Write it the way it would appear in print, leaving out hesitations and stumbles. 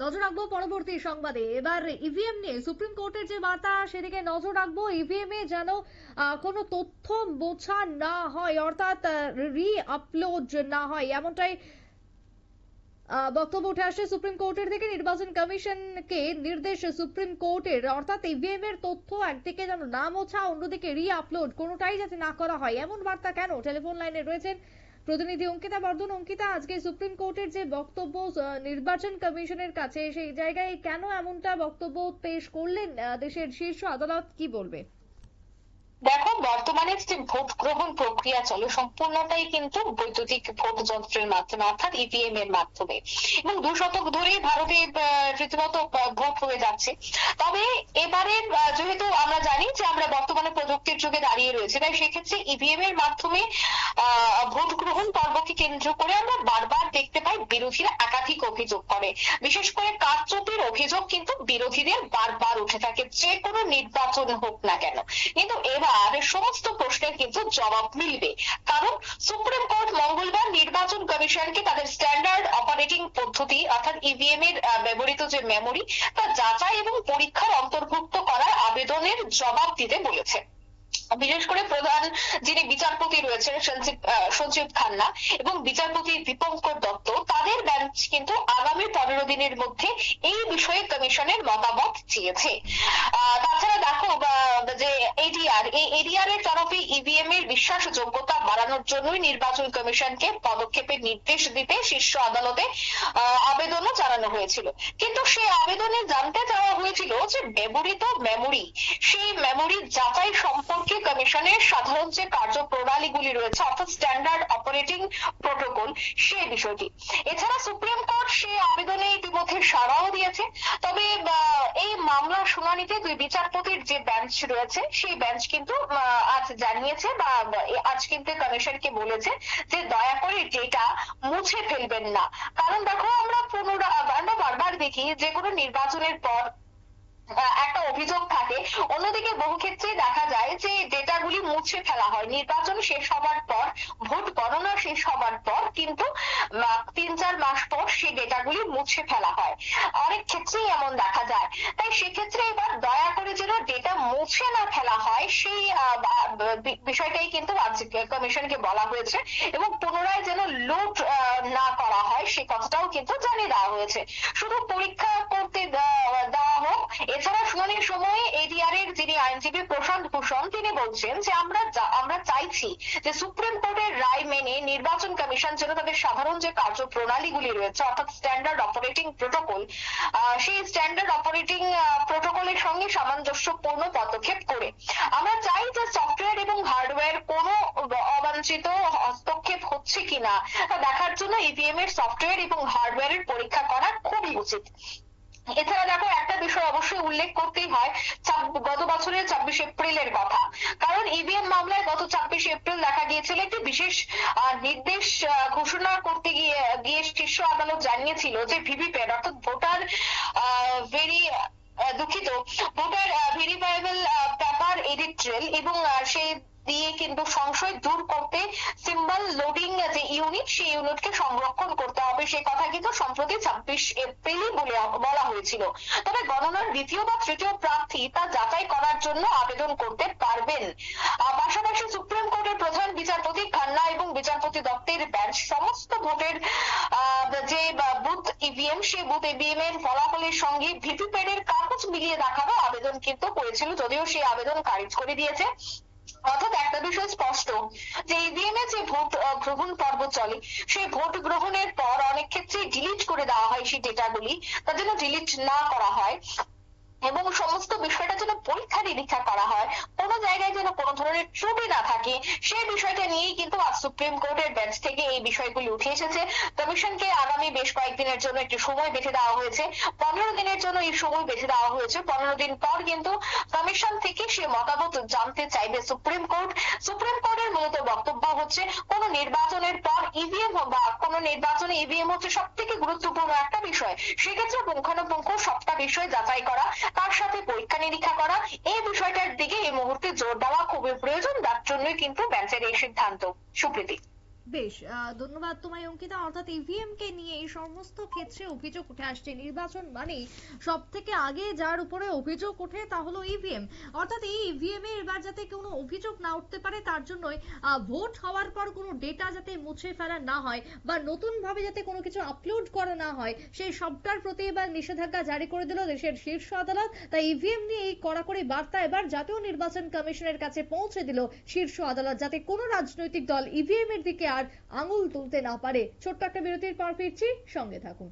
নজর রাখবো পরবর্তী সংবাদে। এবার ইভিএম নিয়ে সুপ্রিম কোর্টের যে বার্তা সেদিকে নজর রাখবো। ইভিএম এ যেন কোনো তথ্য মোছা না হয়, অর্থাৎ রি আপলোড না হয়, এমনটাই বক্তব্য উঠে আসছে সুপ্রিম কোর্টের থেকে। নির্বাচন কমিশনকে নির্দেশ সুপ্রিম কোর্টের, অর্থাৎ ইভিএম এর তথ্য একদিকে যেন না মোছা, অন্যদিকে রি আপলোড কোনোটাই যাতে না করা হয়। এমন বার্তা কেন? টেলিফোন লাইনে রয়েছেন প্রতিনিধি অঙ্কিতা বর্ধন। অঙ্কিতা, আজকে সুপ্রিম কোর্টের যে বক্তব্য নির্বাচন কমিশনের কাছে, সেই জায়গায় কেন এমনটা বক্তব্য পেশ করলেন দেশের শীর্ষ আদালত, কি বলবে? দেখো, বর্তমানে যে ভোট গ্রহণ প্রক্রিয়া চলে সম্পূর্ণটাই কিন্তু বৈদ্যুতিক ভোট যন্ত্রের মাধ্যমে, অর্থাৎ ইভিএম এর মাধ্যমে, এবং 2 শতক ধরেই ভারতে রীতিমতো ভোট হয়ে যাচ্ছে। তবে এবারে যেহেতু আমরা জানি যে আমরা বর্তমানে প্রযুক্তির যুগে দাঁড়িয়ে রয়েছে, তাই সেক্ষেত্রে ইভিএম এর মাধ্যমে ভোট গ্রহণ পর্বকে কেন্দ্র করে আমরা বারবার দেখতে পাই বিরোধীরা একাধিক অভিযোগ করে। বিশেষ করে কারচুপির অভিযোগ কিন্তু বিরোধীদের বারবার উঠে থাকে, যে কোনো নির্বাচন হোক না কেন। কিন্তু এবার সমস্ত প্রশ্নের কিন্তু জবাব মিলবে, কারণ সুপ্রিম কোর্ট মঙ্গলবার নির্বাচন কমিশনকে তাদের স্ট্যান্ডার্ড অপারেটিং পদ্ধতি অর্থাৎ ইভিএম এর ব্যবহৃত যে মেমোরি তা যাচাই এবং পরীক্ষার অন্তর্ভুক্ত করার আবেদনের জবাব দিতে বলেছে। বিশেষ করে প্রধান যিনি বিচারপতি রয়েছেন সঞ্জীব খান্না এবং বিচারপতি দীপঙ্কর দত্ত, তাদের বেঞ্চ কিন্তু আগামী 15 দিনের মধ্যে এই বিষয়ে কমিশনের মতামত চেয়েছে। তাছাড়া দেখো যে এডিআর এর তরফে ইভিএম এর বিশ্বাসযোগ্যতা বাড়ানোর জন্যই নির্বাচন কমিশনকে পদক্ষেপের নির্দেশ দিতে শীর্ষ আদালতে আবেদনও জানানো হয়েছিল। কিন্তু সেই আবেদনে জানতে চাওয়া হয়েছিল যে ব্যবহৃত মেমোরি, সেই মেমোরি যাচাই সম্পর্কে কমিশনের সাধারণ যে কার্যপ্রণালীগুলি রয়েছে অর্থাৎ স্ট্যান্ডার্ড অপারেটিং প্রোটোকল, সেই বিষয়টি। এছাড়া সুপ্রিম কোর্ট সেই আবেদনে ইতিমধ্যে সাড়াও দিয়েছে। তবে এই মামলার শুনানিতে 2 বিচারপতির যে বেঞ্চ রয়েছে সেই বেঞ্চ কিন্তু আজ জানিয়েছে বা আজ কিন্তু কমিশনকে বলেছে যে দয়া করে ডেটা মুছে ফেলবেন না। কারণ দেখো, আমরা বারবার দেখি যে কোনো নির্বাচনের পর একটা অভিযোগ থাকে, অন্যদিকে বহু ক্ষেত্রে দেখা যায় যে ডেটাগুলি মুছে ফেলা হয় নির্বাচন শেষ হবার পর, ভোট গণনা শেষ হবার পর, কিন্তু 3-4 মাস পর সেই ডেটাগুলি মুছে ফেলা হয়, অনেক ক্ষেত্রেই এমন দেখা যায়। তাই সেক্ষেত্রে এবার দয়া করে যেন ডেটা মুছে না ফেলা হয় সেই বিষয়টাই কিন্তু কমিশনকে বলা হয়েছে, এবং পুনরায় যেন লোড না করা হয় সে কথাটাও কিন্তু জানিয়ে দেওয়া হয়েছে। শুধু পরীক্ষা করতে দেওয়া হোক। এছাড়া শুনানির সময় এডিআর এর যিনি আইনজীবী প্রশান্ত ভূষণ, তিনি বলছেন যে আমরা চাইছি যে সুপ্রিম কোর্টের রায় মেনে নির্বাচন কমিশন যেন তাদের সাধারণ যে কার্যপ্রণালীগুলি রয়েছে অর্থাৎ স্ট্যান্ডার্ড অপারেটিং প্রোটোকল, সেই স্ট্যান্ডার্ড অপারেটিং প্রোটোকলের সঙ্গে সামঞ্জস্যপূর্ণ পদক্ষেপ করে আমরা চাই যে সফটওয়্যার এবং হার্ডওয়্যার কোনো অবাঞ্ছিত হস্তক্ষেপ হচ্ছে কিনা দেখার জন্য ইভিএম এর সফটওয়্যার এবং হার্ডওয়্যারের পরীক্ষা করা খুবই উচিত। এছাড়া দেখো, একটা বিষয় অবশ্যই উল্লেখ করতেই হয় গত বছরের 26 এপ্রিলের কথা, কারণ ইভিএম মামলায় গত 26 এপ্রিল দেখা গিয়েছিল একটি বিশেষ নির্দেশ ঘোষণা করতে গিয়ে শীর্ষ আদালত জানিয়েছিল যে ভিভিপ্যাট অর্থাৎ voter voter verifiable paper audit trail এবং সেই দিয়ে কিন্তু সংশয় দূর করতে সিম্বল লোডিং যে ইউনিট, সেই ইউনিটকে সংরক্ষণ করতে হবে, সে কথা কিন্তু সম্প্রতি 26 এপ্রিলই বলা হয়েছিল। তবে গণনার দ্বিতীয় বা তৃতীয় প্রার্থী তা যাচাই করার জন্য আবেদন করতে পারবেন। পাশাপাশি সুপ্রিম কোর্টের প্রধান বিচারপতি খান্না এবং বিচারপতি দত্তের বেঞ্চ সমস্ত ভোটের যে বুথ ইভিএম, সেই বুথ ইভিএম এর ফলাফলের সঙ্গে ভিভিপ্যাট এর কাগজ মিলিয়ে দেখারও আবেদন কিন্তু করেছিল, যদিও সেই আবেদন খারিজ করে দিয়েছে। অর্থাৎ একটা বিষয় স্পষ্ট যে ইভিএম এ যে ভোট গ্রহণ পর্ব চলে, সেই ভোট গ্রহণের পর অনেক ক্ষেত্রে ডিলিট করে দেওয়া হয় সেই ডেটাগুলি, তা যেন ডিলিট না করা হয় এবং সমস্ত বিষয়টা যেন পরীক্ষা নিরীক্ষা করা হয়, কোনো জায়গায় যেন কোনো ধরনের ত্রুটি না থাকে, সেই বিষয়টা নিয়েই কিন্তু আজ সুপ্রিম কোর্টের বেঞ্চ থেকে এই বিষয়গুলি উঠে এসেছে। কমিশনকে আগামী বেশ কয়েকদিনের জন্য একটি সময় বেঁধে দেওয়া হয়েছে, 15 দিনের জন্য এই সময় বেঁধে দেওয়া হয়েছে। 15 দিন পর কিন্তু কমিশন থেকে সে মতামত জানতে চাইবে সুপ্রিম কোর্ট। সুপ্রিম কোর্টের মূলত বক্তব্য হচ্ছে কোন নির্বাচনের পর ইভিএম বা কোন নির্বাচনে ইভিএম হচ্ছে সব থেকে গুরুত্বপূর্ণ একটা বিষয়, সেক্ষেত্রে পুঙ্খানুপুঙ্খ সবটা বিষয় যাচাই করা, তার সাথে পরীক্ষা নিরীক্ষা করা, এই বিষয়টার দিকে এই মুহূর্তে জোর দেওয়া খুবই প্রয়োজন। তার জন্যই কিন্তু বেঞ্চের এই সিদ্ধান্ত। সুপ্রীতি। বেশ, ধন্যবাদ তোমায় অঙ্কিতা। অর্থাৎ ইভিএম কে নিয়ে এই সমস্ত ক্ষেত্রে অভিযোগ উঠে আসছে। নির্বাচন মানেই সব থেকে আগে যার উপরে অভিযোগ ওঠে তা হলো ইভিএম। অর্থাৎ এই ইভিএম এ এবার যাতে কোনো অভিযোগ না উঠতে পারে তার জন্যই ভোট হওয়ার পর কোনো ডেটা যাতে মুছে ফেলা না হয় বা নতুন ভাবে যাতে কোনো কিছু আপলোড করা না হয়, সেই সবটার প্রতি এবার নিষেধাজ্ঞা জারি করে দিল দেশের শীর্ষ আদালত। তাই ইভিএম নিয়ে এই কড়াকড়ি বার্তা এবার জাতীয় নির্বাচন কমিশনের কাছে পৌঁছে দিল শীর্ষ আদালত, যাতে কোনো রাজনৈতিক দল ইভিএম এর দিকে আর আঙুল তুলতে না পারে। ছোট্ট একটা বিরতির পর ফিরছি, সঙ্গে থাকুন।